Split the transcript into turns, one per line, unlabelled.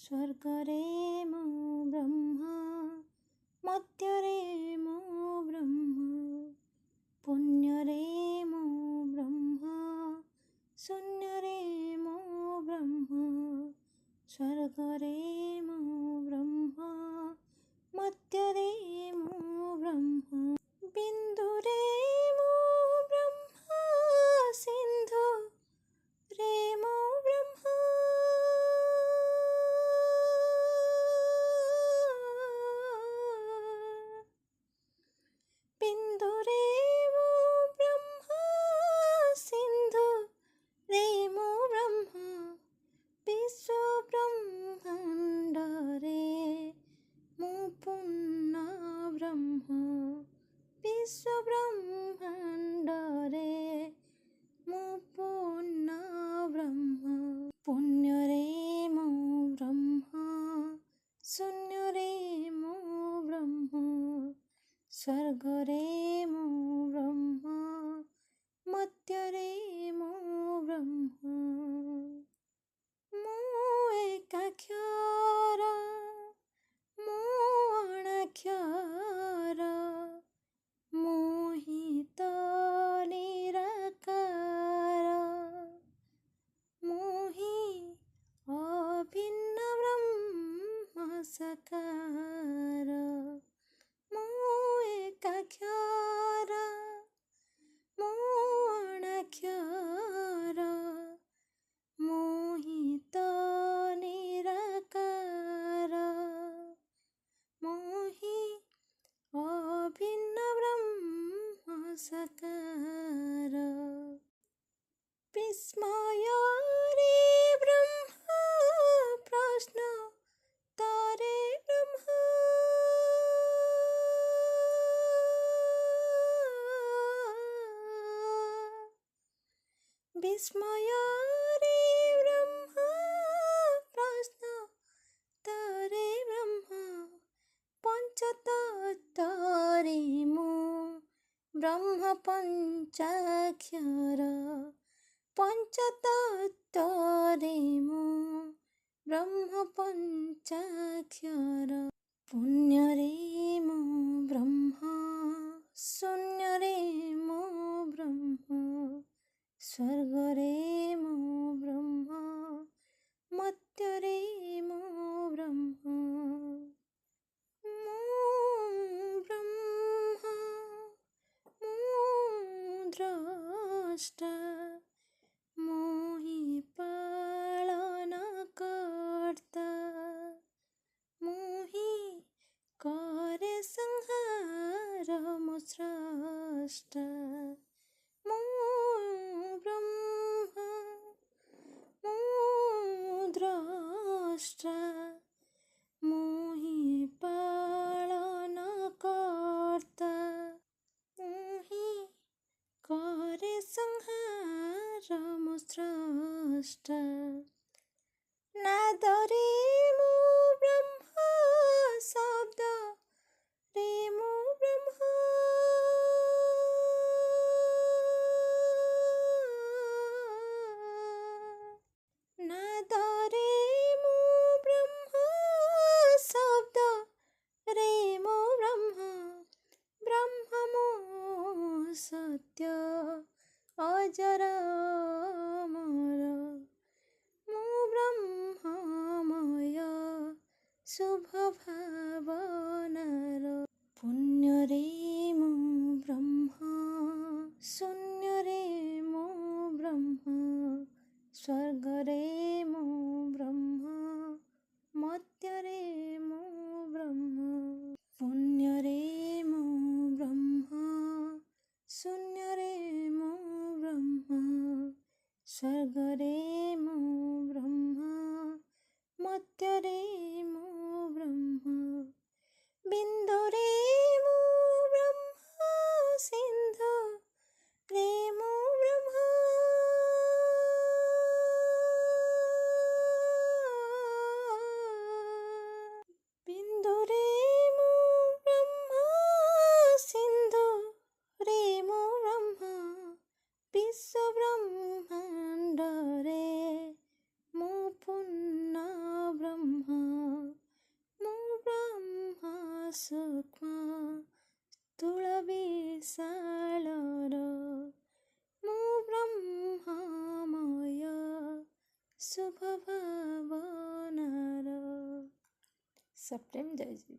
ସ୍ୱର୍ଗରେ ମୁଁ ବ୍ରହ୍ମ, ମର୍ତ୍ତ୍ୟରେ ମୁଁ ବ୍ରହ୍ମ, ପୁଣ୍ୟରେ ମୁଁ ବ୍ରହ୍ମ, ଶୂନ୍ୟରେ ମୁଁ ବ୍ରହ୍ମ। ସ୍ୱର୍ଗରେ ମୁଁ ବ୍ରହ୍ମ, ମର୍ତ୍ତ୍ୟରେ ମୁଁ ବ୍ରହ୍ମ, ବିନ୍ଦୁରେ ମୁଁ ବ୍ରହ୍ମ, ସିନ୍ଧୁରେ ମୁଁ ବ୍ରହ୍ମ, ବିନ୍ଦୁରେ ମୁଁ ବ୍ରହ୍ମ, ସିନ୍ଧୁରେ ମୁଁ ବ୍ରହ୍ମ, ବିଶ୍ୱ ବ୍ରହ୍ମାଣ୍ଡରେ ମୁଁ ପୂର୍ଣ୍ଣ ବ୍ରହ୍ମ, ବିଶ୍ୱ ବ୍ରହ୍ମାଣ୍ଡରେ ମୁଁ ପୂର୍ଣ୍ଣ ବ୍ରହ୍ମ, ପୁଣ୍ୟରେ ମୁଁ ବ୍ରହ୍ମ, ଶୂନ୍ୟରେ ମୁଁ ବ୍ରହ୍ମ, ସ୍ୱର୍ଗରେ ମୁଁ ବ୍ରହ୍ମ, ମର୍ତ୍ତ୍ୟରେ ମୁଁ ବ୍ରହ୍ମ। ମୁଁ ଏକାକ୍ଷର, ମୁଁ ଅଣାକ୍ଷର, ମୁଁ ହିଁ ତ ନିରାକାର, ମୁଁ ହିଁ ଅଭିନ୍ନ ବ୍ରହ୍ମ ସାକାର। ମୁଁ ଏକାକ୍ଷର, ମୁଁ ଅଣାକ୍ଷର, ମୁଁ ହିଁ ତ ନିରାକାର, ମୁଁ ହିଁ ଅଭିନ୍ନ ବ୍ରହ୍ମ ସାକାର। ବିସ୍ମୟରେ ବ୍ରହ୍ମ, ପ୍ରଶ୍ନୋତ୍ତରେ ବ୍ରହ୍ମ, ବିସ୍ମୟରେ ବ୍ରହ୍ମ, ପ୍ରଶ୍ନୋତ୍ତରେ ବ୍ରହ୍ମ, ପଞ୍ଚତତ୍ତ୍ୱରେ ମୁଁ ବ୍ରହ୍ମ, ପଞ୍ଚାକ୍ଷର, ପଞ୍ଚତତ୍ତ୍ୱରେ ମୁଁ ବ୍ରହ୍ମ, ପଞ୍ଚାକ୍ଷର, ପୁଣ୍ୟରେ ମୁଁ ବ୍ରହ୍ମ, ଶୂନ୍ୟରେ ମୁଁ ବ୍ରହ୍ମ, ସ୍ୱର୍ଗରେ ମୁଁ ବ୍ରହ୍ମ, ମର୍ତ୍ତ୍ୟରେ ମୁଁ ବ୍ରହ୍ମ। ମୁଁ ବ୍ରହ୍ମ, ମୁଁ ଦ୍ରଷ୍ଟା, ମୁଁ ହିଁ ପାଳନ କର୍ତ୍ତା, ମୁଁ ହିଁ କରେ ସଂହାର, ମୁଁ ସ୍ରଷ୍ଟା। ମୁଁ ବ୍ରହ୍ମ, ମୁଁ ଦ୍ରଷ୍ଟା, ମୁଁ ହିଁ ପାଳନ କର୍ତ୍ତା, ମୁଁ ହିଁ କରେ ସଂହାର, ମୁଁ ସ୍ରଷ୍ଟା। ନାଦରେ ମୁଁ ବ୍ରହ୍ମ, ଶବ୍ଦରେ ମୁଁ ବ୍ରହ୍ମ, ନାଦରେ ମୁଁ ବ୍ରହ୍ମ, ଶବ୍ଦରେ ମୁଁ ବ୍ରହ୍ମ, ବ୍ରହ୍ମ ମୁଁ ସତ୍ୟ ଅଜର ଅମର, ମୁଁ ବ୍ରହ୍ମମୟ ଶୁଭ ଭାବନାର, ପୁଣ୍ୟରେ ମୁଁ ବ୍ରହ୍ମ, ଶୂନ୍ୟରେ ମୁଁ ବ୍ରହ୍ମ, ସ୍ୱର୍ଗରେ ମୁଁ ବ୍ରହ୍ମ, ମର୍ତ୍ତ୍ୟରେ ମୁଁ ବ୍ରହ୍ମ, ପୁଣ୍ୟରେ ମୁଁ ବ୍ରହ୍ମ, ଶୂନ୍ୟରେ ମୁଁ ବ୍ରହ୍ମ, ସ୍ୱର୍ଗରେ ମୁଁ ବ୍ରହ୍ମ, ମର୍ତ୍ତ୍ୟରେ ମୁଁ ବ୍ରହ୍ମ, ବିନ୍ଦୁରେ ମୁଁ ବ୍ରହ୍ମ, ସିନ୍ଧୁରେ ମୁଁ ବ୍ରହ୍ମ, ବିନ୍ଦୁରେ ମୁଁ ବ୍ରହ୍ମ, ସିନ୍ଧୁରେ ମୁଁ ବ୍ରହ୍ମ, ବିଶ୍ୱ ବ୍ରହ୍ମାଣ୍ଡରେ ମୁଁ ପୂର୍ଣ୍ଣ ବ୍ରହ୍ମ। सूक्ष्म स्थूल विशालर ମୁଁ ବ୍ରହ୍ମମୟ ଶୁଭ ଭାବନାର। ସପ୍ରେମ୍ ଜୟଯିବ।